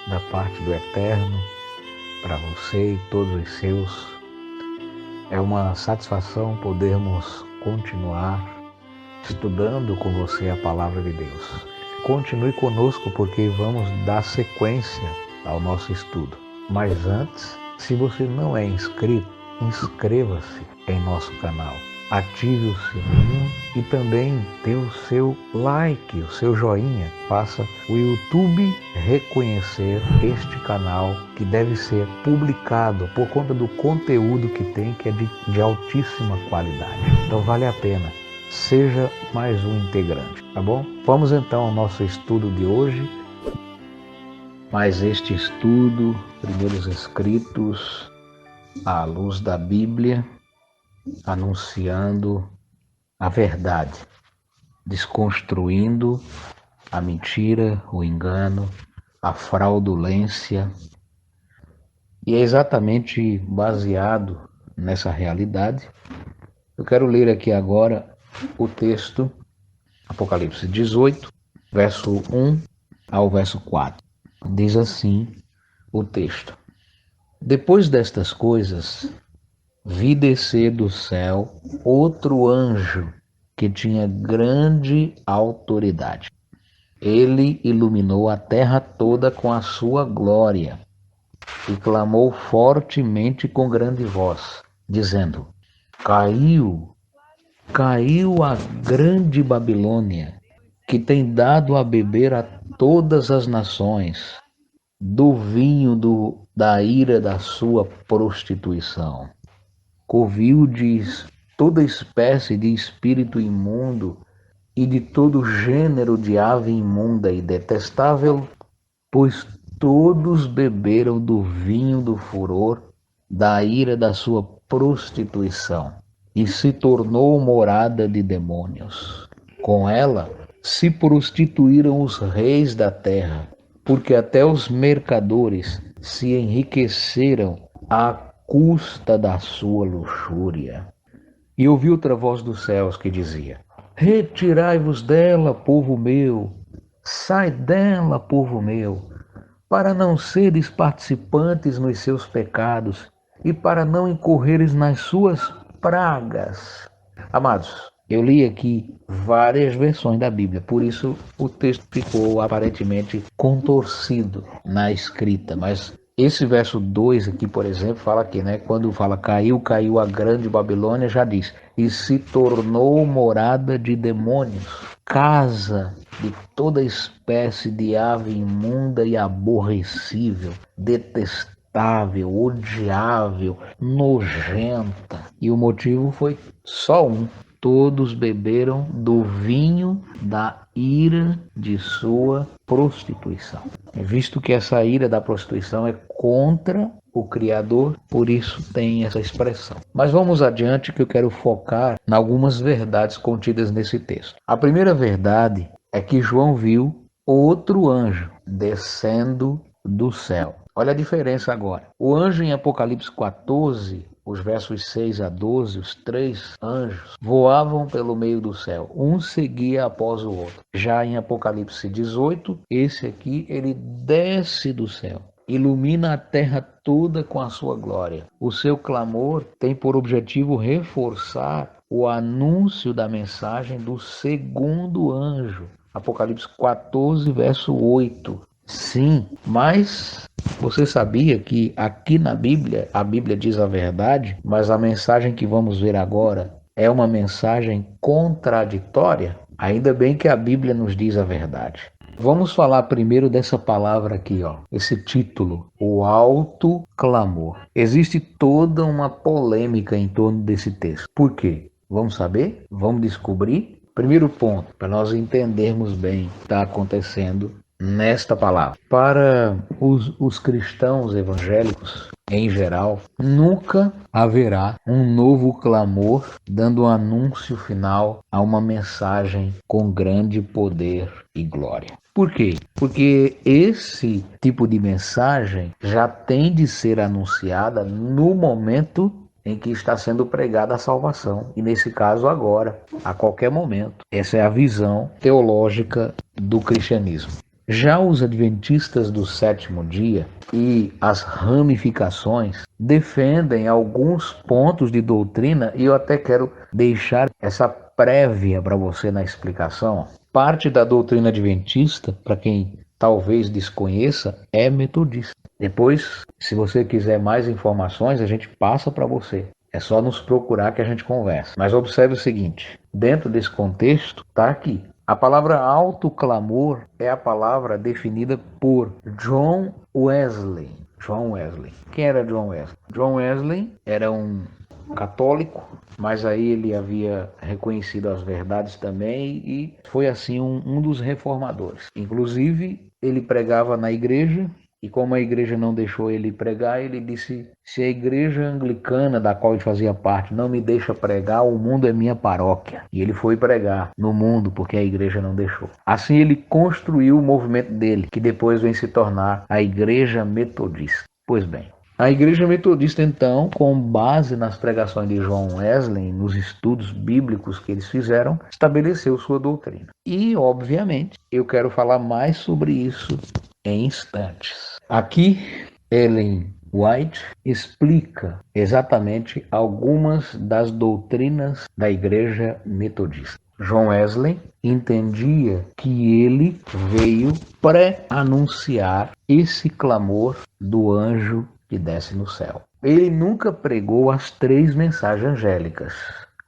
da parte do Eterno para você e todos os seus. É uma satisfação podermos continuar estudando com você a Palavra de Deus. Continue conosco porque vamos dar sequência ao nosso estudo. Mas antes, se você não é inscrito, inscreva-se em nosso canal. Ative o sininho e também dê o seu like, o seu joinha. Faça o YouTube reconhecer este canal que deve ser publicado por conta do conteúdo que tem, que é de altíssima qualidade. Então vale a pena. Seja mais um integrante, tá bom? Vamos então ao nosso estudo de hoje. Mas este estudo, primeiros escritos à luz da Bíblia, anunciando a verdade, desconstruindo a mentira, o engano, a fraudulência. E é exatamente baseado nessa realidade. Eu quero ler aqui agora o texto, Apocalipse 18, verso 1 ao verso 4. Diz assim o texto: Depois destas coisas, vi descer do céu outro anjo que tinha grande autoridade. Ele iluminou a terra toda com a sua glória e clamou fortemente com grande voz, dizendo: Caiu a grande Babilônia, que tem dado a beber a todas as nações do vinho da ira da sua prostituição. Covil de toda espécie de espírito imundo e de todo gênero de ave imunda e detestável, pois todos beberam do vinho do furor da ira da sua prostituição, e se tornou morada de demônios. Com ela se prostituíram os reis da terra, porque até os mercadores se enriqueceram à custa da sua luxúria. E ouvi outra voz dos céus que dizia: Retirai-vos dela, povo meu, sai dela, povo meu, para não seres participantes nos seus pecados e para não incorreres nas suas pragas. Amados, eu li aqui várias versões da Bíblia, por isso o texto ficou aparentemente contorcido na escrita, mas esse verso 2 aqui, por exemplo, fala aqui, né? Quando fala caiu a grande Babilônia, já diz, e se tornou morada de demônios, casa de toda espécie de ave imunda e aborrecível, detestável, odiável, nojenta. E o motivo foi só um: todos beberam do vinho da ira de sua prostituição. Visto que essa ira da prostituição é contra o Criador, por isso tem essa expressão. Mas vamos adiante, que eu quero focar em algumas verdades contidas nesse texto. A primeira verdade é que João viu outro anjo descendo do céu. Olha a diferença agora. O anjo em Apocalipse 14, os versos 6 a 12, os três anjos voavam pelo meio do céu. Um seguia após o outro. Já em Apocalipse 18, esse aqui, ele desce do céu. Ilumina a terra toda com a sua glória. O seu clamor tem por objetivo reforçar o anúncio da mensagem do segundo anjo. Apocalipse 14, verso 8. Sim, mas você sabia que aqui na Bíblia, a Bíblia diz a verdade, mas a mensagem que vamos ver agora é uma mensagem contraditória? Ainda bem que a Bíblia nos diz a verdade. Vamos falar primeiro dessa palavra aqui, esse título, o alto clamor. Existe toda uma polêmica em torno desse texto. Por quê? Vamos saber? Vamos descobrir? Primeiro ponto, para nós entendermos bem o que está acontecendo nesta palavra. Para os cristãos evangélicos, em geral, nunca haverá um novo clamor dando um anúncio final a uma mensagem com grande poder e glória. Por quê? Porque esse tipo de mensagem já tem de ser anunciada no momento em que está sendo pregada a salvação, e nesse caso agora, a qualquer momento. Essa é a visão teológica do cristianismo. Já os adventistas do sétimo dia e as ramificações defendem alguns pontos de doutrina e eu até quero deixar essa prévia para você na explicação. Parte da doutrina adventista, para quem talvez desconheça, é metodista. Depois, se você quiser mais informações, a gente passa para você. É só nos procurar que a gente conversa. Mas observe o seguinte, dentro desse contexto, está aqui. A palavra autoclamor é a palavra definida por John Wesley. John Wesley. Quem era John Wesley? John Wesley era um católico, mas aí ele havia reconhecido as verdades também e foi assim um dos reformadores. Inclusive, ele pregava na igreja e como a igreja não deixou ele pregar, ele disse, se a igreja anglicana da qual ele fazia parte não me deixa pregar, o mundo é minha paróquia. E ele foi pregar no mundo porque a igreja não deixou. Assim ele construiu o movimento dele, que depois vem se tornar a Igreja Metodista. Pois bem, a Igreja Metodista, então, com base nas pregações de John Wesley, nos estudos bíblicos que eles fizeram, estabeleceu sua doutrina. E, obviamente, eu quero falar mais sobre isso em instantes. Aqui, Ellen White explica exatamente algumas das doutrinas da Igreja Metodista. John Wesley entendia que ele veio pré-anunciar esse clamor do anjo que desce no céu. Ele nunca pregou as 3 mensagens angélicas,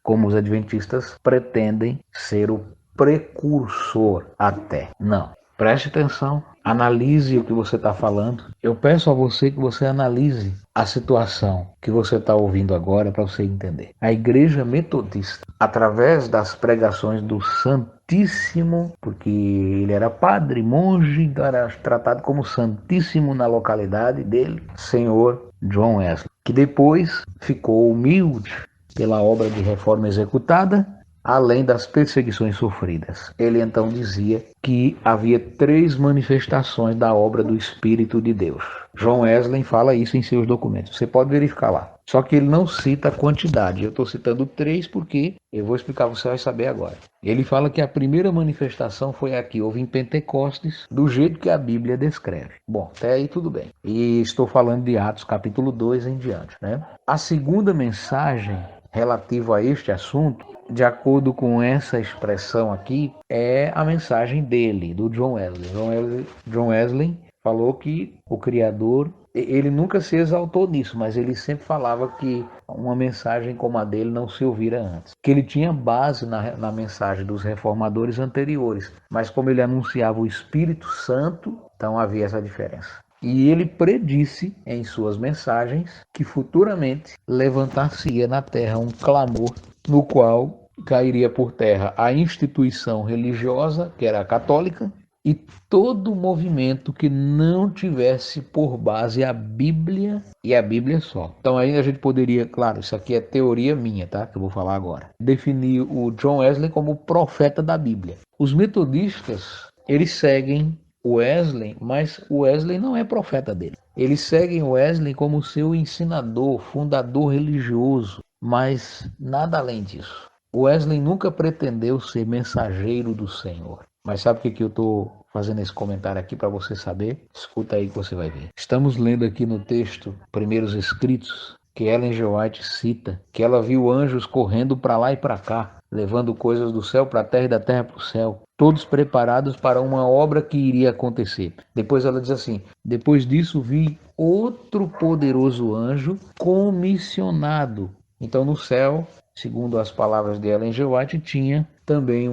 como os adventistas pretendem ser o precursor até. Não. Preste atenção, analise o que você está falando. Eu peço a você que você analise a situação que você está ouvindo agora para você entender. A Igreja Metodista, através das pregações do Santíssimo, porque ele era padre, monge, então era tratado como Santíssimo na localidade dele, Senhor John Wesley, que depois ficou humilde pela obra de reforma executada, além das perseguições sofridas. Ele então dizia que havia 3 manifestações da obra do Espírito de Deus. John Wesley fala isso em seus documentos. Você pode verificar lá. Só que ele não cita a quantidade. Eu estou citando 3 porque eu vou explicar, você vai saber agora. Ele fala que a primeira manifestação foi a que houve em Pentecostes, do jeito que a Bíblia descreve. Bom, até aí tudo bem. E estou falando de Atos capítulo 2 em diante, né? A segunda mensagem relativa a este assunto, de acordo com essa expressão aqui, é a mensagem dele, do John Wesley. John Wesley falou que o Criador, ele nunca se exaltou nisso, mas ele sempre falava que uma mensagem como a dele não se ouvira antes. Que ele tinha base na mensagem dos reformadores anteriores, mas como ele anunciava o Espírito Santo, então havia essa diferença. E ele predisse em suas mensagens que futuramente levantar-se-ia na terra um clamor no qual cairia por terra a instituição religiosa, que era a católica, e todo movimento que não tivesse por base a Bíblia e a Bíblia só. Então aí a gente poderia, claro, isso aqui é teoria minha, tá? Que eu vou falar agora. Definir o John Wesley como profeta da Bíblia. Os metodistas, eles seguem Wesley, mas Wesley não é profeta dele. Eles seguem Wesley como seu ensinador, fundador religioso, mas nada além disso. Wesley nunca pretendeu ser mensageiro do Senhor. Mas sabe o que eu estou fazendo esse comentário aqui para você saber? Escuta aí que você vai ver. Estamos lendo aqui no texto Primeiros Escritos que Ellen G. White cita que ela viu anjos correndo para lá e para cá, levando coisas do céu para a terra e da terra para o céu, todos preparados para uma obra que iria acontecer. Depois ela diz assim, depois disso vi outro poderoso anjo comissionado. Então no céu, segundo as palavras de Ellen G. White, tinha também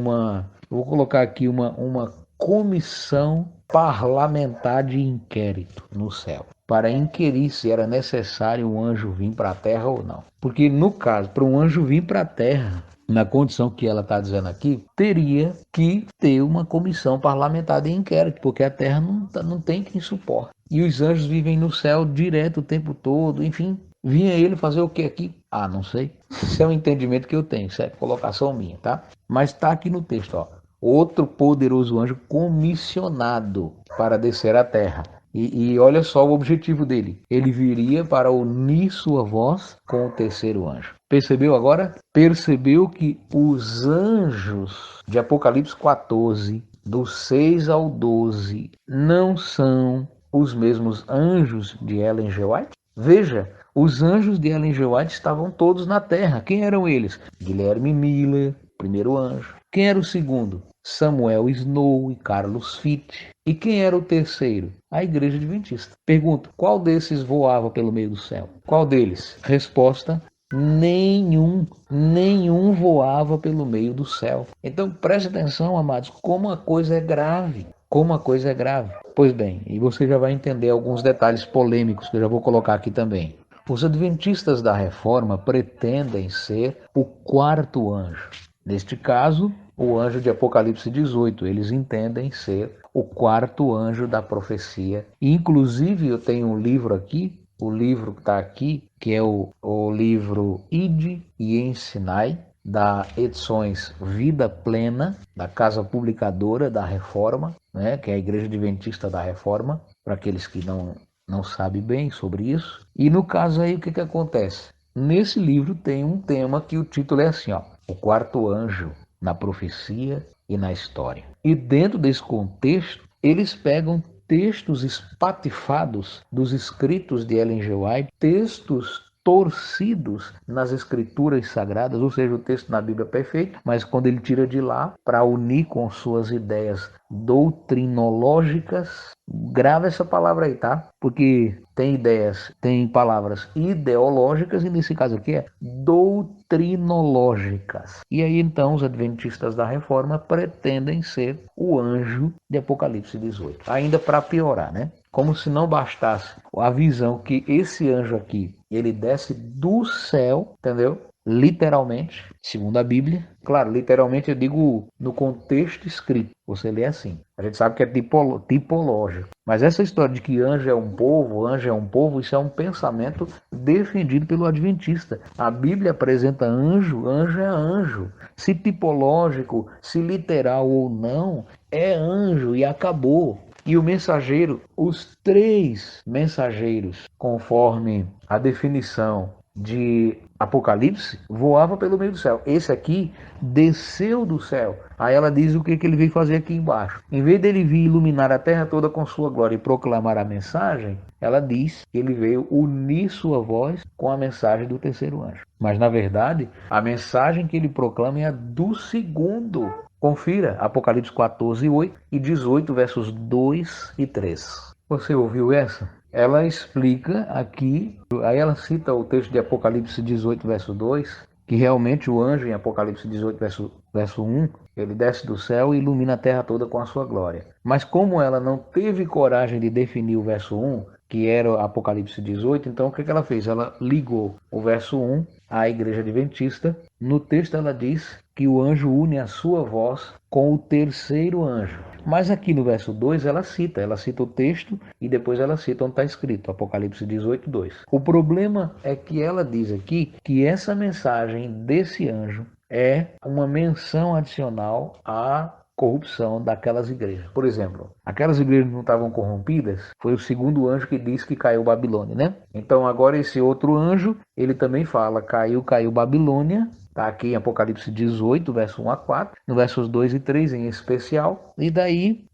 vou colocar aqui uma comissão parlamentar de inquérito no céu, para inquirir se era necessário um anjo vir para a terra ou não. Porque no caso, para um anjo vir para a terra, na condição que ela está dizendo aqui, teria que ter uma comissão parlamentar de inquérito, porque a terra não tem quem suporte. E os anjos vivem no céu direto o tempo todo, enfim. Vinha ele fazer o que aqui? Ah, não sei. Isso é um entendimento que eu tenho, isso é colocação minha, tá? Mas está aqui no texto, ó. Outro poderoso anjo comissionado para descer à terra. E olha só o objetivo dele. Ele viria para unir sua voz com o terceiro anjo. Percebeu agora? Percebeu que os anjos de Apocalipse 14 do 6 ao 12, não são os mesmos anjos de Ellen G. White? Veja, os anjos de Ellen G. White estavam todos na Terra. Quem eram eles? Guilherme Miller, primeiro anjo. Quem era o segundo? Samuel Snow e Carlos Fitt. E quem era o terceiro? A Igreja Adventista. Pergunta, qual desses voava pelo meio do céu? Qual deles? Resposta, nenhum voava pelo meio do céu. Então preste atenção, amados, como a coisa é grave. Como a coisa é grave. Pois bem, e você já vai entender alguns detalhes polêmicos que eu já vou colocar aqui também. Os adventistas da Reforma pretendem ser o quarto anjo. Neste caso, o anjo de Apocalipse 18. Eles entendem ser o quarto anjo da profecia. Inclusive, eu tenho um livro aqui, o livro que está aqui, que é o livro Ide e Ensinai, da Edições Vida Plena, da Casa Publicadora da Reforma, né, que é a Igreja Adventista da Reforma, para aqueles que não sabem bem sobre isso. E no caso aí, o que acontece? Nesse livro tem um tema que o título é assim, ó, o quarto anjo na profecia e na história. E dentro desse contexto, eles pegam textos espatifados dos escritos de Ellen G. White, textos torcidos nas escrituras sagradas, ou seja, o texto na Bíblia é perfeito, mas quando ele tira de lá para unir com suas ideias doutrinológicas, grava essa palavra aí, tá? Porque tem ideias, tem palavras ideológicas e nesse caso aqui é doutrinológicas. E aí então os adventistas da Reforma pretendem ser o anjo de Apocalipse 18. Ainda para piorar, né? Como se não bastasse a visão que esse anjo aqui, ele desce do céu, entendeu? Literalmente, segundo a Bíblia. Claro, literalmente eu digo no contexto escrito. Você lê assim. A gente sabe que é tipológico. Mas essa história de que anjo é um povo, isso é um pensamento defendido pelo adventista. A Bíblia apresenta anjo, anjo é anjo. Se tipológico, se literal ou não, é anjo e acabou. E o mensageiro, os três mensageiros, conforme a definição de Apocalipse, voava pelo meio do céu. Esse aqui desceu do céu. Aí ela diz o que ele veio fazer aqui embaixo. Em vez dele vir iluminar a terra toda com sua glória e proclamar a mensagem, ela diz que ele veio unir sua voz com a mensagem do terceiro anjo. Mas na verdade, a mensagem que ele proclama é a do segundo. Confira Apocalipse 14, 8 e 18, versos 2 e 3. Você ouviu essa? Ela explica aqui, aí ela cita o texto de Apocalipse 18, verso 2, que realmente o anjo em Apocalipse 18, verso 1, ele desce do céu e ilumina a terra toda com a sua glória. Mas como ela não teve coragem de definir o verso 1, que era Apocalipse 18, então o que ela fez? Ela ligou o verso 1 à Igreja Adventista. No texto ela diz que o anjo une a sua voz com o terceiro anjo. Mas aqui no verso 2 ela cita o texto e depois ela cita onde está escrito, Apocalipse 18, 2. O problema é que ela diz aqui que essa mensagem desse anjo é uma menção adicional à corrupção daquelas igrejas. Por exemplo, aquelas igrejas que não estavam corrompidas, foi o segundo anjo que disse que caiu Babilônia, né? Então agora esse outro anjo, ele também fala, caiu Babilônia. Está aqui em Apocalipse 18, verso 1 a 4, no versos 2 e 3 em especial. E daí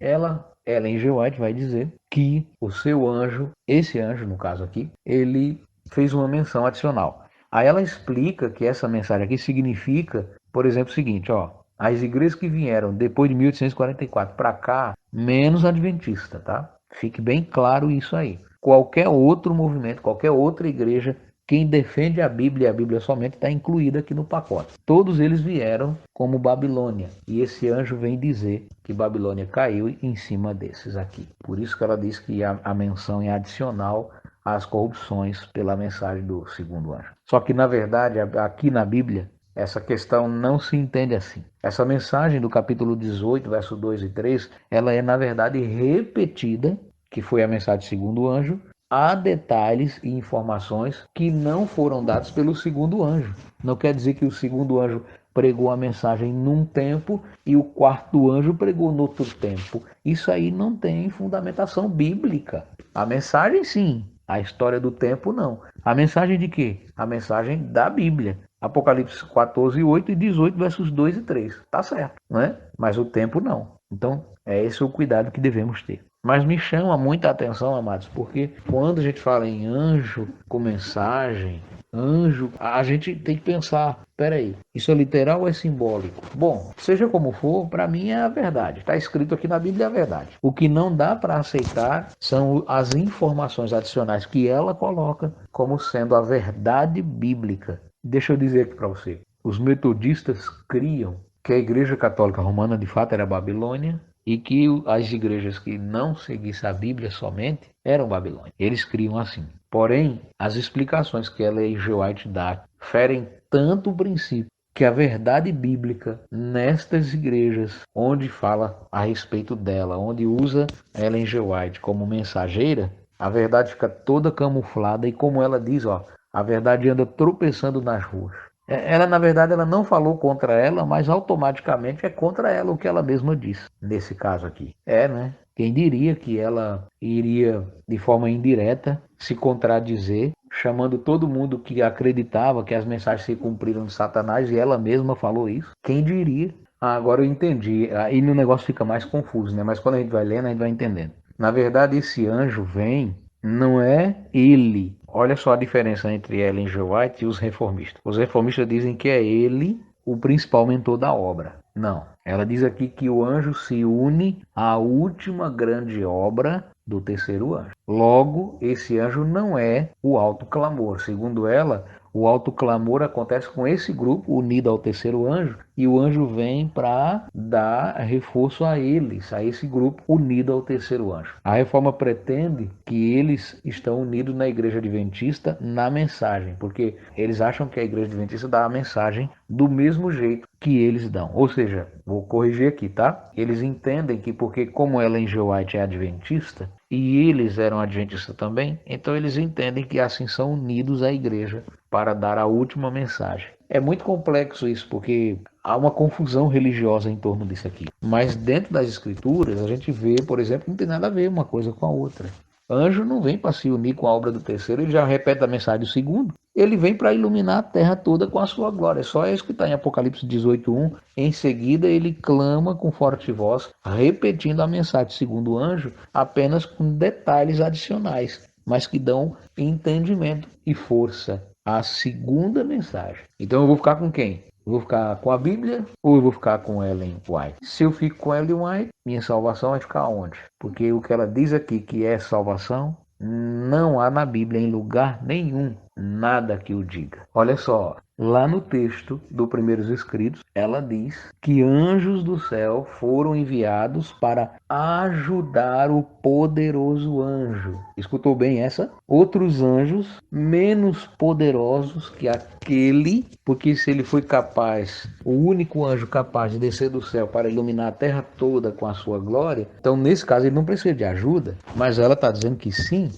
Ellen G. White vai dizer que o seu anjo, esse anjo no caso aqui, ele fez uma menção adicional. Aí ela explica que essa mensagem aqui significa, por exemplo, o seguinte, ó, as igrejas que vieram depois de 1844 para cá, menos adventista, tá? Fique bem claro isso aí. Qualquer outro movimento, qualquer outra igreja, quem defende a Bíblia somente está incluída aqui no pacote. Todos eles vieram como Babilônia. E esse anjo vem dizer que Babilônia caiu em cima desses aqui. Por isso que ela diz que a menção é adicional às corrupções pela mensagem do segundo anjo. Só que, na verdade, aqui na Bíblia, essa questão não se entende assim. Essa mensagem do capítulo 18, verso 2 e 3, ela é, na verdade, repetida, que foi a mensagem do segundo anjo, há detalhes e informações que não foram dados pelo segundo anjo. Não quer dizer que o segundo anjo pregou a mensagem num tempo e o quarto anjo pregou no outro tempo. Isso aí não tem fundamentação bíblica. A mensagem sim, a história do tempo não. A mensagem de quê? A mensagem da Bíblia. Apocalipse 14, 8 e 18, versos 2 e 3. Tá certo, não é? Mas o tempo não. Então, é esse o cuidado que devemos ter. Mas me chama muita atenção, amados, porque quando a gente fala em anjo com mensagem, anjo, a gente tem que pensar, peraí, isso é literal ou é simbólico? Bom, seja como for, para mim é a verdade. Está escrito aqui na Bíblia a verdade. O que não dá para aceitar são as informações adicionais que ela coloca como sendo a verdade bíblica. Deixa eu dizer aqui para você. Os metodistas criam que a Igreja Católica Romana de fato era Babilônia e que as igrejas que não seguissem a Bíblia somente eram Babilônia. Eles criam assim. Porém, as explicações que Ellen G. White dá ferem tanto o princípio que a verdade bíblica nestas igrejas, onde fala a respeito dela, onde usa Ellen G. White como mensageira, a verdade fica toda camuflada e como ela diz, ó, a verdade anda tropeçando nas ruas. Ela, na verdade, ela não falou contra ela, mas automaticamente é contra ela o que ela mesma disse, nesse caso aqui. É, né? Quem diria que ela iria, de forma indireta, se contradizer, chamando todo mundo que acreditava que as mensagens se cumpriram de Satanás, e ela mesma falou isso? Quem diria? Ah, agora eu entendi. Aí no negócio fica mais confuso, né? Mas quando a gente vai lendo, a gente vai entendendo. Na verdade, esse anjo vem, não é ele. Olha só a diferença entre Ellen G. White e os reformistas. Os reformistas dizem que é ele o principal mentor da obra. Não. Ela diz aqui que o anjo se une à última grande obra do terceiro anjo. Logo, esse anjo não é o alto clamor. Segundo ela, o alto clamor acontece com esse grupo unido ao terceiro anjo e o anjo vem para dar reforço a eles, a esse grupo unido ao terceiro anjo. A reforma pretende que eles estão unidos na igreja adventista na mensagem, porque eles acham que a igreja adventista dá a mensagem do mesmo jeito que eles dão. Ou seja, vou corrigir aqui, tá? Eles entendem que porque como Ellen G. White é adventista, e eles eram adventistas também, então eles entendem que assim são unidos à igreja para dar a última mensagem. É muito complexo isso, porque há uma confusão religiosa em torno disso aqui. Mas dentro das escrituras, a gente vê, por exemplo, que não tem nada a ver uma coisa com a outra. Anjo não vem para se unir com a obra do terceiro, ele já repete a mensagem do segundo. Ele vem para iluminar a terra toda com a sua glória. É só isso que está em Apocalipse 18:1. Em seguida, ele clama com forte voz, repetindo a mensagem do segundo anjo, apenas com detalhes adicionais, mas que dão entendimento e força à segunda mensagem. Então eu vou ficar com quem? Eu vou ficar com a Bíblia ou eu vou ficar com Ellen White? Se eu fico com Ellen White, minha salvação vai ficar onde? Porque o que ela diz aqui que é salvação, não há na Bíblia em lugar nenhum nada que o diga. Olha só, lá no texto do Primeiros Escritos, ela diz que anjos do céu foram enviados para ajudar o poderoso anjo. Escutou bem essa? Outros anjos menos poderosos que aquele, porque se ele foi capaz, o único anjo capaz de descer do céu para iluminar a terra toda com a sua glória, então nesse caso ele não precisa de ajuda, mas ela está dizendo que sim,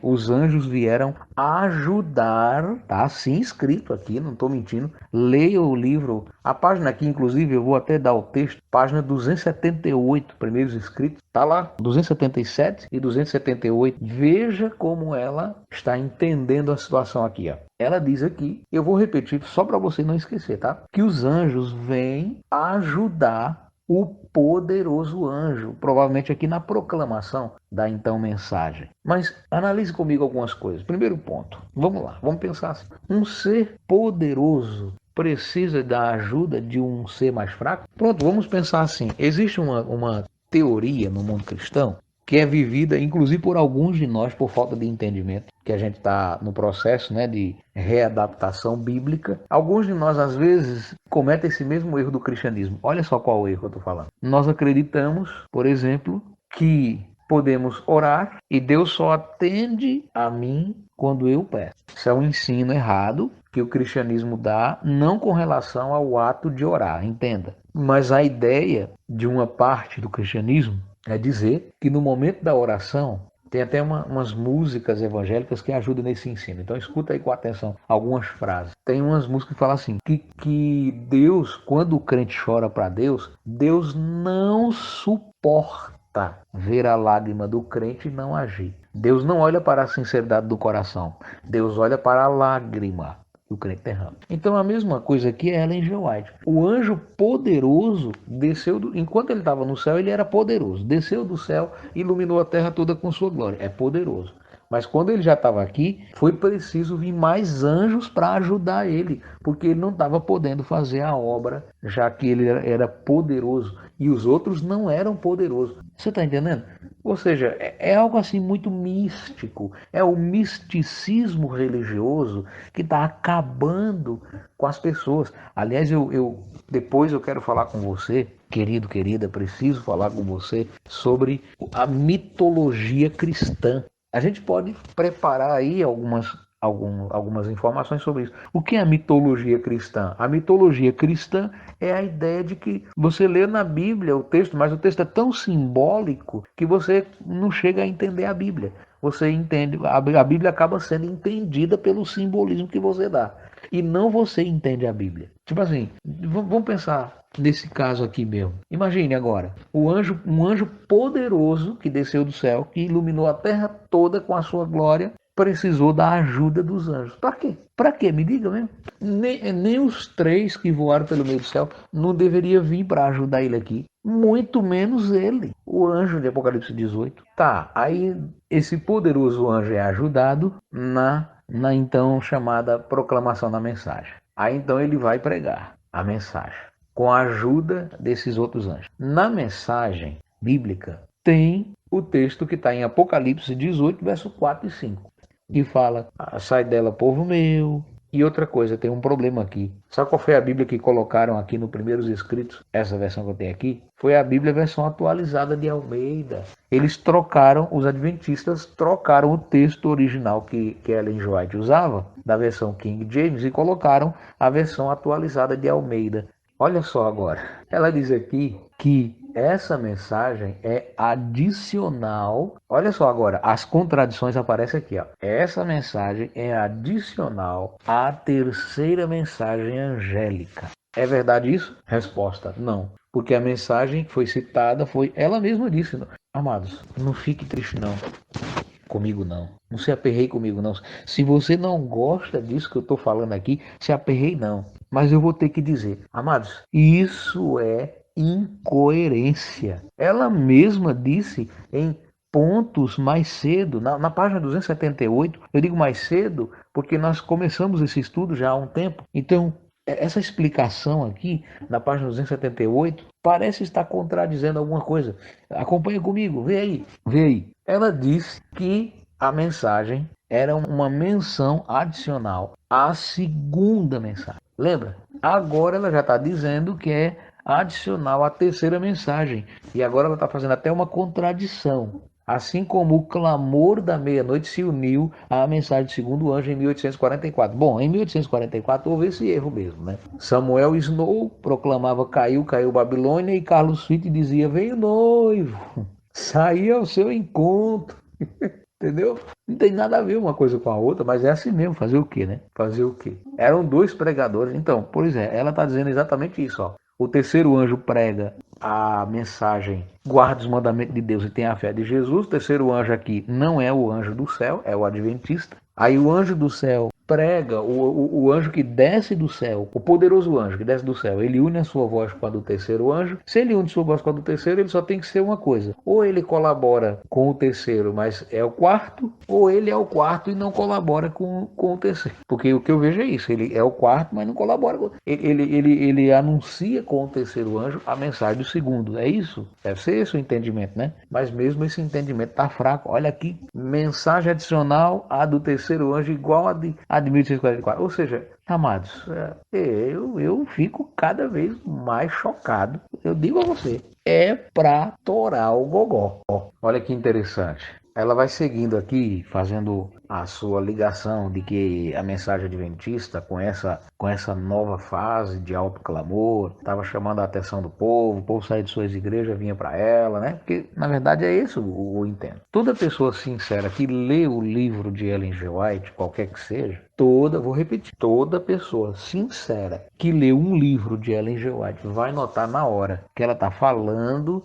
os anjos vieram ajudar, tá assim escrito aqui, não estou mentindo. Leia o livro, a página aqui, inclusive, eu vou até dar o texto, página 278, Primeiros Escritos, tá lá, 277 e 278. Veja como ela está entendendo a situação aqui, ó. Ela diz aqui, eu vou repetir só para você não esquecer, tá? Que os anjos vêm ajudar o poderoso anjo, provavelmente aqui na proclamação da então mensagem. Mas analise comigo algumas coisas. Primeiro ponto, vamos lá, vamos pensar assim. Um ser poderoso precisa da ajuda de um ser mais fraco? Pronto, vamos pensar assim. Existe uma teoria no mundo cristão que é vivida, inclusive por alguns de nós, por falta de entendimento, que a gente está no processo, né, de readaptação bíblica. Alguns de nós, às vezes, cometem esse mesmo erro do cristianismo. Olha só qual erro eu estou falando. Nós acreditamos, por exemplo, que podemos orar e Deus só atende a mim quando eu peço. Isso é um ensino errado que o cristianismo dá, não com relação ao ato de orar, entenda. Mas a ideia de uma parte do cristianismo é dizer que no momento da oração, tem até umas músicas evangélicas que ajudam nesse ensino. Então escuta aí com atenção algumas frases. Tem umas músicas que falam assim, que Deus, quando o crente chora para Deus, Deus não suporta ver a lágrima do crente e não agir. Deus não olha para a sinceridade do coração. Deus olha para a lágrima. o crente derrama. Então a mesma coisa aqui é Ellen G. White. O anjo poderoso desceu, enquanto ele estava no céu, ele era poderoso. Desceu do céu, iluminou a terra toda com sua glória. É poderoso. Mas quando ele já estava aqui, foi preciso vir mais anjos para ajudar ele, porque ele não estava podendo fazer a obra, já que ele era poderoso e os outros não eram poderosos. Você está entendendo? Ou seja, é algo assim muito místico, é o misticismo religioso que está acabando com as pessoas. Aliás, depois eu quero falar com você, querido, querida, preciso falar com você sobre a mitologia cristã. A gente pode preparar aí algumas informações sobre isso. O que é a mitologia cristã? A mitologia cristã é a ideia de que você lê na Bíblia o texto, mas o texto é tão simbólico que você não chega a entender a Bíblia. Você entende, a Bíblia acaba sendo entendida pelo simbolismo que você dá. E não você entende a Bíblia. Tipo assim, vamos pensar nesse caso aqui mesmo. Imagine agora, um anjo poderoso que desceu do céu, que iluminou a terra toda com a sua glória, precisou da ajuda dos anjos. Para quê? Para quê? Me diga mesmo. Nem os três que voaram pelo meio do céu não deveria vir para ajudar ele aqui. Muito menos ele, o anjo de Apocalipse 18. Tá, aí esse poderoso anjo é ajudado na então chamada proclamação da mensagem. Aí então ele vai pregar a mensagem com a ajuda desses outros anjos. Na mensagem bíblica tem o texto que está em Apocalipse 18, verso 4 e 5, que fala: sai dela, povo meu. E outra coisa, tem um problema aqui. Sabe qual foi a Bíblia que colocaram aqui nos primeiros escritos? Essa versão que eu tenho aqui foi a Bíblia versão atualizada de Almeida. Eles trocaram, os adventistas trocaram o texto original que Ellen G. White usava, da versão King James, e colocaram a versão atualizada de Almeida. Olha só agora, ela diz aqui que essa mensagem é adicional. Olha só agora, as contradições aparecem aqui, ó. Essa mensagem é adicional à terceira mensagem angélica. É verdade isso? Resposta: não. Porque a mensagem que foi citada foi ela mesma disse. Amados, não fique triste não. Comigo não. Não se aperreie comigo não. Se você não gosta disso que eu estou falando aqui, se aperreie não. Mas eu vou ter que dizer, amados, isso é incoerência. Ela mesma disse em pontos mais cedo, na página 278, eu digo mais cedo porque nós começamos esse estudo já há um tempo. Então, essa explicação aqui, na página 278, parece estar contradizendo alguma coisa. Acompanha comigo, vê aí, vê aí. Ela disse que a mensagem era uma menção adicional à segunda mensagem. Lembra? Agora ela já está dizendo que é adicional à terceira mensagem. E agora ela está fazendo até uma contradição. Assim como o clamor da meia-noite se uniu à mensagem do segundo anjo em 1844. Bom, em 1844 houve esse erro mesmo, né? Samuel Snow proclamava caiu Babilônia, e Carlos Fitt dizia vem o noivo, saía ao seu encontro. Entendeu? Não tem nada a ver uma coisa com a outra, mas é assim mesmo, fazer o quê, né? Fazer o quê? Eram dois pregadores. Então, por exemplo, ela está dizendo exatamente isso, ó. O terceiro anjo prega a mensagem, guarda os mandamentos de Deus e tem a fé de Jesus. O terceiro anjo aqui não é o anjo do céu, é o adventista. Aí o anjo do céu prega, o anjo que desce do céu, o poderoso anjo que desce do céu, ele une a sua voz com a do terceiro anjo. Se ele une sua voz com a do terceiro, ele só tem que ser uma coisa: ou ele colabora com o terceiro, mas é o quarto, ou ele é o quarto e não colabora com o terceiro. Porque o que eu vejo é isso: ele é o quarto, mas não colabora com ele anuncia com o terceiro anjo a mensagem do segundo. É isso? Deve ser esse o entendimento, né? Mas mesmo esse entendimento está fraco. Olha aqui, mensagem adicional à do terceiro anjo igual a de 1844. Ou seja, amados, eu fico cada vez mais chocado. Eu digo a você, é pra torar o gogó. Olha que interessante. Ela vai seguindo aqui, fazendo a sua ligação de que a mensagem adventista, com essa nova fase de alto clamor, estava chamando a atenção do povo, o povo saía de suas igrejas, vinha para ela, né? Porque, na verdade, é isso o intento. Toda pessoa sincera que lê o livro de Ellen G. White, qualquer que seja, vou repetir, toda pessoa sincera que lê um livro de Ellen G. White vai notar na hora que ela está falando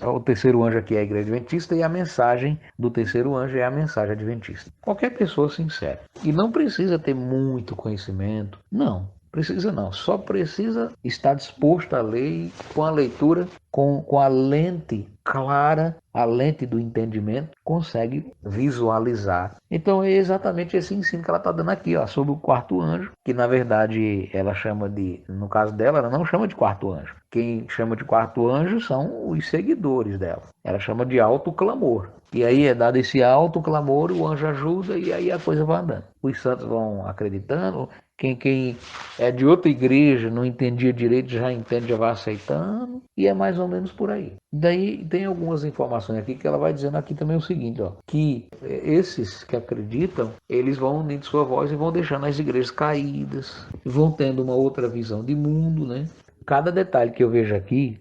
o terceiro anjo aqui é a igreja adventista e a mensagem do terceiro anjo é a mensagem adventista. qualquer pessoa sincera. E não precisa ter muito conhecimento, não. Precisa não, só precisa estar disposto a ler com a leitura, com a lente clara, a lente do entendimento, consegue visualizar. Então é exatamente esse ensino que ela está dando aqui, ó, sobre o quarto anjo, que na verdade ela chama de, no caso dela, ela não chama de quarto anjo. Quem chama de quarto anjo são os seguidores dela. Ela chama de alto clamor. E aí é dado esse alto clamor, o anjo ajuda e aí a coisa vai andando. Os santos vão acreditando, quem é de outra igreja, não entendia direito, já entende, já vai aceitando, e é mais ou menos por aí. Daí tem algumas informações aqui que ela vai dizendo aqui também o seguinte, ó, que esses que acreditam, eles vão unindo sua voz e vão deixando as igrejas caídas, vão tendo uma outra visão de mundo, né? Cada detalhe que eu vejo aqui,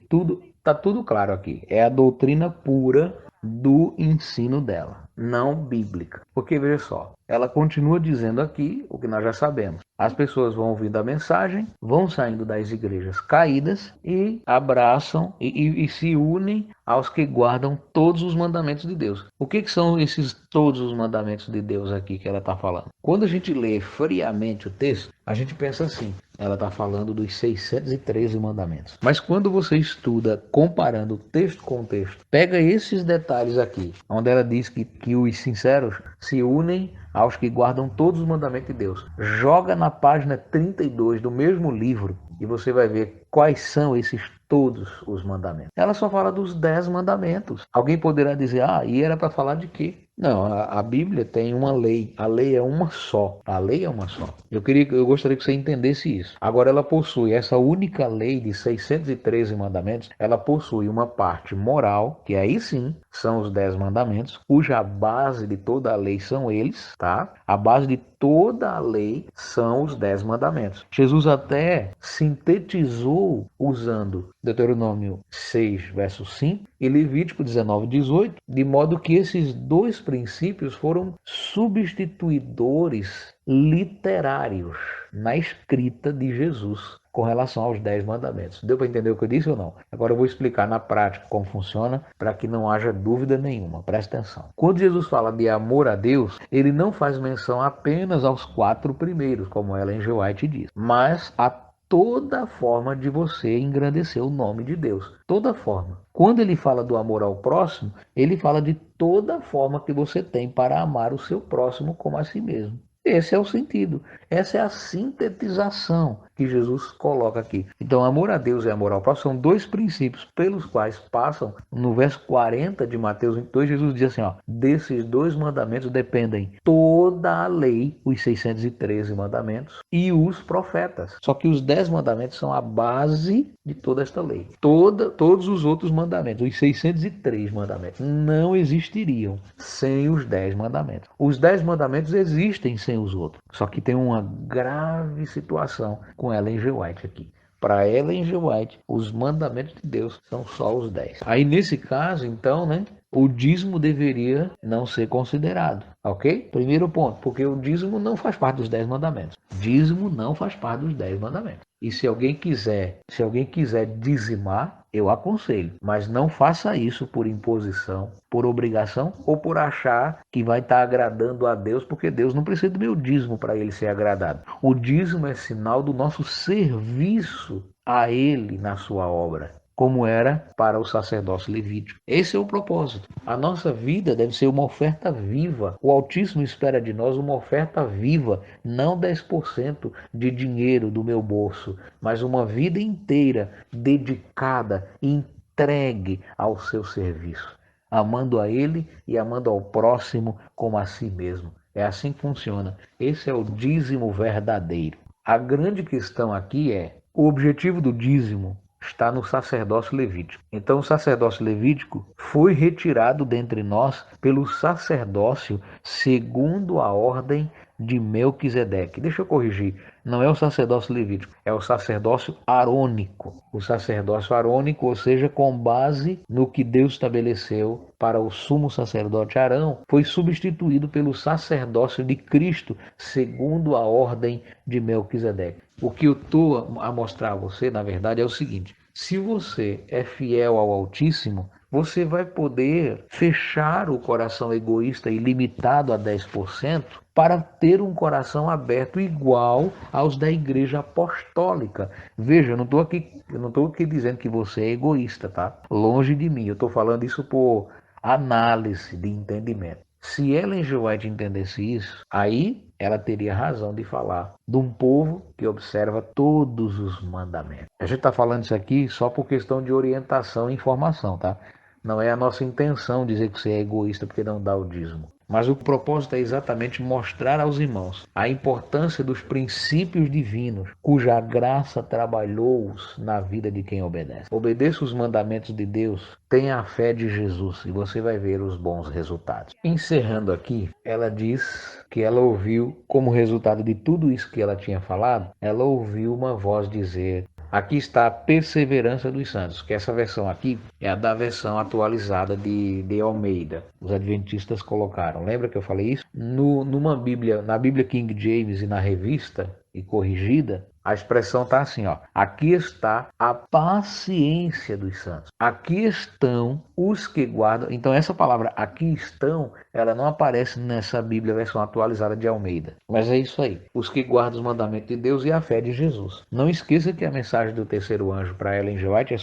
tá tudo claro aqui. É a doutrina pura do ensino dela, não bíblica. Porque veja só, ela continua dizendo aqui o que nós já sabemos. As pessoas vão ouvindo a mensagem, vão saindo das igrejas caídas e abraçam e se unem aos que guardam todos os mandamentos de Deus. O que são esses todos os mandamentos de Deus aqui que ela está falando? Quando a gente lê friamente o texto, a gente pensa assim, ela está falando dos 613 mandamentos. Mas quando você estuda comparando texto com texto, pega esses detalhes aqui, onde ela diz que os sinceros se unem aos que guardam todos os mandamentos de Deus. Joga na página 32 do mesmo livro e você vai ver quais são esses todos os mandamentos. Ela só fala dos 10 mandamentos. Alguém poderá dizer, e era para falar de quê? Não, a Bíblia tem uma lei. A lei é uma só. A lei é uma só. Eu gostaria que você entendesse isso. Agora ela possui essa única lei de 613 mandamentos. Ela possui uma parte moral, que aí sim são os 10 mandamentos, cuja base de toda a lei são eles, tá? A base de toda a lei são os 10 mandamentos. Jesus até sintetizou usando Deuteronômio 6, verso 5 e Levítico 19, 18, de modo que esses dois princípios foram substituidores literários na escrita de Jesus com relação aos 10 mandamentos. Deu para entender o que eu disse ou não? Agora eu vou explicar na prática como funciona para que não haja dúvida nenhuma. Presta atenção. Quando Jesus fala de amor a Deus, ele não faz menção apenas aos 4 primeiros, como Ellen G. White diz, mas a toda forma de você engrandecer o nome de Deus. Toda forma. Quando ele fala do amor ao próximo, ele fala de toda forma que você tem para amar o seu próximo como a si mesmo. Esse é o sentido. Essa é a sintetização que Jesus coloca aqui. Então, amor a Deus e amor ao próximo são dois princípios pelos quais passam, no verso 40 de Mateus 22, Jesus diz assim, desses dois mandamentos dependem toda a lei, os 613 mandamentos, e os profetas. Só que os 10 mandamentos são a base de toda esta lei. Todos os outros mandamentos, os 603 mandamentos, não existiriam sem os 10 mandamentos. Os 10 mandamentos existem sem os outros. Só que tem uma grave situação com Ellen G. White aqui. Para Ellen G. White, os mandamentos de Deus são só os 10. Aí nesse caso, então, o dízimo deveria não ser considerado, ok? Primeiro ponto, porque o dízimo não faz parte dos 10 mandamentos. Dízimo não faz parte dos 10 mandamentos. E se alguém quiser dizimar, eu aconselho, mas não faça isso por imposição, por obrigação ou por achar que vai estar agradando a Deus, porque Deus não precisa do meu dízimo para ele ser agradado. O dízimo é sinal do nosso serviço a ele na sua obra, como era para o sacerdócio levítico. Esse é o propósito. A nossa vida deve ser uma oferta viva. O Altíssimo espera de nós uma oferta viva, não 10% de dinheiro do meu bolso, mas uma vida inteira dedicada, entregue ao seu serviço, amando a Ele e amando ao próximo como a si mesmo. É assim que funciona. Esse é o dízimo verdadeiro. A grande questão aqui é o objetivo do dízimo está no sacerdócio levítico. Então o sacerdócio levítico foi retirado dentre nós pelo sacerdócio segundo a ordem de Melquisedeque. Deixa eu corrigir, não é o sacerdócio levítico, é o sacerdócio arônico. O sacerdócio arônico, ou seja, com base no que Deus estabeleceu para o sumo sacerdote Arão, foi substituído pelo sacerdócio de Cristo, segundo a ordem de Melquisedeque. O que eu estou a mostrar a você, na verdade, é o seguinte: se você é fiel ao Altíssimo, você vai poder fechar o coração egoísta e limitado a 10% para ter um coração aberto igual aos da igreja apostólica. Veja, eu não estou aqui dizendo que você é egoísta, tá? Longe de mim, eu estou falando isso por análise de entendimento. Se Ellen G. White entendesse isso, aí ela teria razão de falar de um povo que observa todos os mandamentos. A gente está falando isso aqui só por questão de orientação e informação, tá? Não é a nossa intenção dizer que você é egoísta porque não dá o dízimo. Mas o propósito é exatamente mostrar aos irmãos a importância dos princípios divinos, cuja graça trabalhou-os na vida de quem obedece. Obedeça os mandamentos de Deus, tenha a fé de Jesus e você vai ver os bons resultados. Encerrando aqui, ela diz que ela ouviu, como resultado de tudo isso que ela tinha falado, ela ouviu uma voz dizer: aqui está a perseverança dos santos, que essa versão aqui é a da versão atualizada de Almeida. Os adventistas colocaram. Lembra que eu falei isso? Numa Bíblia, na Bíblia King James e na revista e corrigida, a expressão está assim, ó. Aqui está a paciência dos santos. Aqui estão os que guardam. Então essa palavra aqui estão, ela não aparece nessa Bíblia versão atualizada de Almeida. Mas é isso aí. Os que guardam os mandamentos de Deus e a fé de Jesus. Não esqueça que a mensagem do terceiro anjo para Ellen G. White é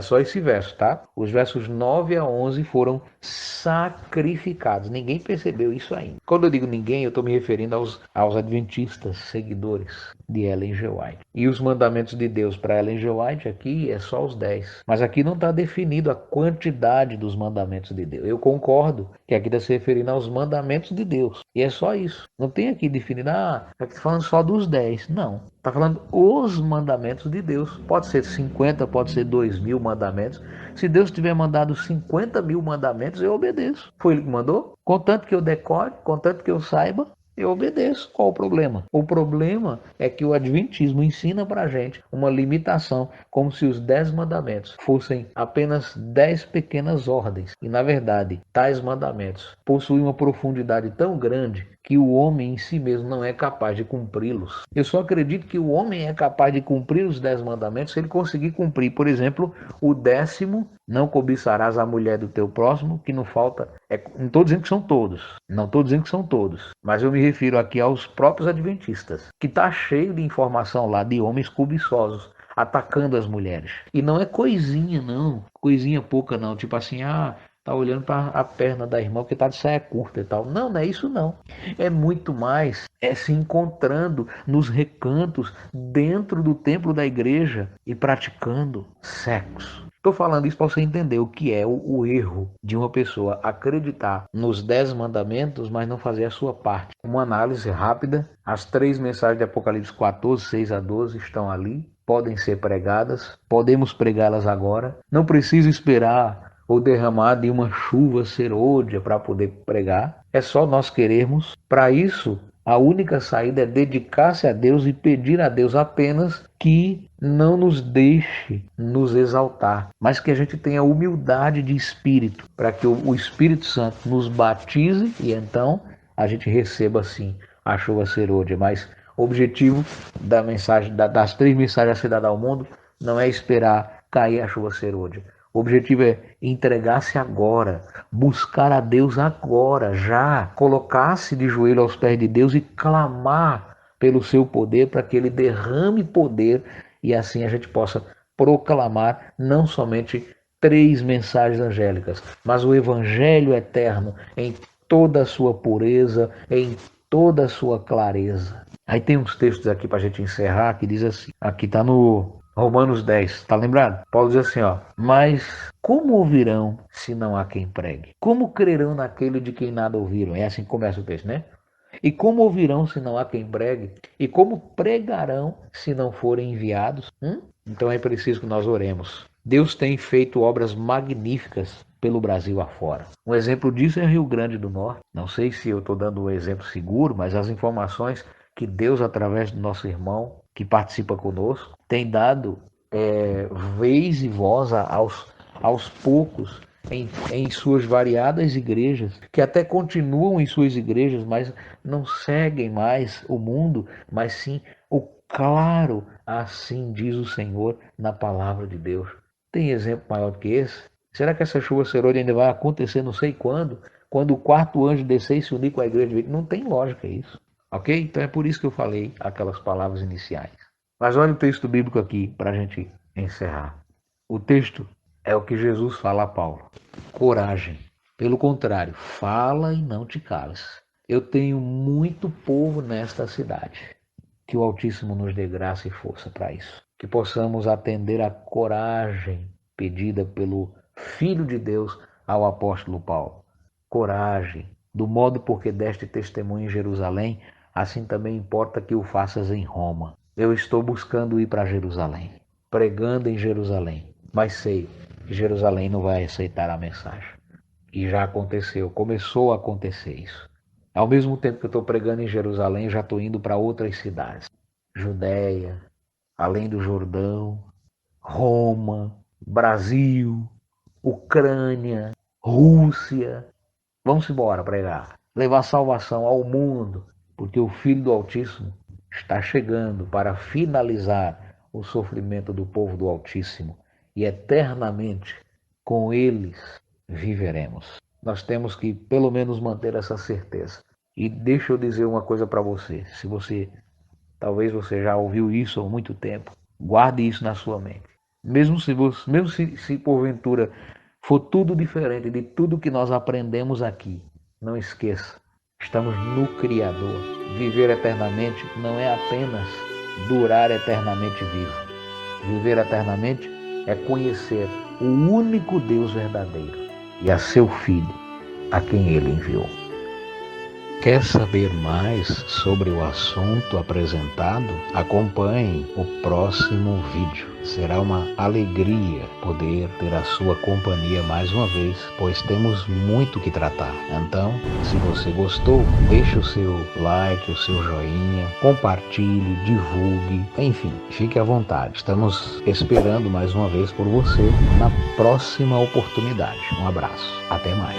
só esse verso, tá? Os versos 9 a 11 foram sacrificados. Ninguém percebeu isso ainda. Quando eu digo ninguém, eu estou me referindo aos adventistas, seguidores de Ellen G. White. E os mandamentos de Deus para Ellen G. White aqui é só os 10. Mas aqui não está definido a quantidade dos mandamentos de Deus. Eu concordo que aqui está se referindo aos mandamentos de Deus. E é só isso. Não tem aqui definido, aqui está falando só dos 10. Não. Está falando os mandamentos de Deus. Pode ser 50, pode ser 2.000 mandamentos. Se Deus tiver mandado 50.000 mandamentos, eu obedeço. Foi Ele que mandou? Contanto que eu decore, contanto que eu saiba, eu obedeço. Qual o problema? O problema é que o Adventismo ensina para a gente uma limitação, como se os 10 mandamentos fossem apenas 10 pequenas ordens. E, na verdade, tais mandamentos possuem uma profundidade tão grande que o homem em si mesmo não é capaz de cumpri-los. Eu só acredito que o homem é capaz de cumprir os 10 mandamentos se ele conseguir cumprir, por exemplo, o 10º, não cobiçarás a mulher do teu próximo, que não falta. Não estou dizendo que são todos, não estou dizendo que são todos, mas eu me refiro aqui aos próprios adventistas, que está cheio de informação lá de homens cobiçosos, atacando as mulheres. E não é coisinha, não, coisinha pouca, não, tipo assim, tá olhando para a perna da irmã porque tá de saia curta e tal. Não, não é isso não. É muito mais, é se encontrando nos recantos dentro do templo da igreja e praticando sexo. Estou falando isso para você entender o que é o erro de uma pessoa acreditar nos 10 mandamentos, mas não fazer a sua parte. Uma análise rápida, as 3 mensagens de Apocalipse 14, 6 a 12 estão ali, podem ser pregadas, podemos pregá-las agora, não preciso esperar ou derramar de uma chuva serôdia para poder pregar. É só nós querermos. Para isso, a única saída é dedicar-se a Deus e pedir a Deus apenas que não nos deixe nos exaltar, mas que a gente tenha humildade de espírito, para que o Espírito Santo nos batize e então a gente receba sim a chuva serôdia. Mas o objetivo da mensagem, das 3 mensagens a ser dadas ao mundo, não é esperar cair a chuva serôdia. O objetivo é entregar-se agora, buscar a Deus agora, já, colocar-se de joelho aos pés de Deus e clamar pelo seu poder para que Ele derrame poder e assim a gente possa proclamar não somente 3 mensagens angélicas, mas o Evangelho eterno em toda a sua pureza, em toda a sua clareza. Aí tem uns textos aqui para a gente encerrar que diz assim, aqui está no Romanos 10, tá lembrado? Paulo diz assim, mas como ouvirão se não há quem pregue? Como crerão naquele de quem nada ouviram? É assim que começa o texto, né? E como ouvirão se não há quem pregue? E como pregarão se não forem enviados? Então é preciso que nós oremos. Deus tem feito obras magníficas pelo Brasil afora. Um exemplo disso é Rio Grande do Norte. Não sei se eu estou dando um exemplo seguro, mas as informações que Deus, através do nosso irmão que participa conosco, tem dado vez e voz aos poucos em suas variadas igrejas, que até continuam em suas igrejas, mas não seguem mais o mundo, mas sim o claro, assim diz o Senhor na palavra de Deus. Tem exemplo maior do que esse? Será que essa chuva serôdia ainda vai acontecer não sei quando o quarto anjo descer e se unir com a igreja? Não tem lógica isso, ok? Então é por isso que eu falei aquelas palavras iniciais. Mas olha o texto bíblico aqui para a gente encerrar. O texto é o que Jesus fala a Paulo. Coragem. Pelo contrário, fala e não te cales. Eu tenho muito povo nesta cidade. Que o Altíssimo nos dê graça e força para isso. Que possamos atender a coragem pedida pelo Filho de Deus ao apóstolo Paulo. Coragem, do modo porque deste testemunho em Jerusalém, assim também importa que o faças em Roma. Eu estou buscando ir para Jerusalém, pregando em Jerusalém, mas sei que Jerusalém não vai aceitar a mensagem. E já aconteceu, começou a acontecer isso. Ao mesmo tempo que eu estou pregando em Jerusalém, já estou indo para outras cidades. Judéia, além do Jordão, Roma, Brasil, Ucrânia, Rússia. Vamos embora pregar, levar salvação ao mundo, porque o Filho do Altíssimo está chegando para finalizar o sofrimento do povo do Altíssimo e eternamente com eles viveremos. Nós temos que pelo menos manter essa certeza. E deixa eu dizer uma coisa para você, talvez você já ouviu isso há muito tempo, guarde isso na sua mente. Mesmo se porventura for tudo diferente de tudo que nós aprendemos aqui, não esqueça, estamos no Criador. Viver eternamente não é apenas durar eternamente vivo. Viver eternamente é conhecer o único Deus verdadeiro e a seu Filho, a quem ele enviou. Quer saber mais sobre o assunto apresentado? Acompanhe o próximo vídeo. Será uma alegria poder ter a sua companhia mais uma vez, pois temos muito que tratar. Então, se você gostou, deixe o seu like, o seu joinha, compartilhe, divulgue, enfim, fique à vontade. Estamos esperando mais uma vez por você na próxima oportunidade. Um abraço. Até mais.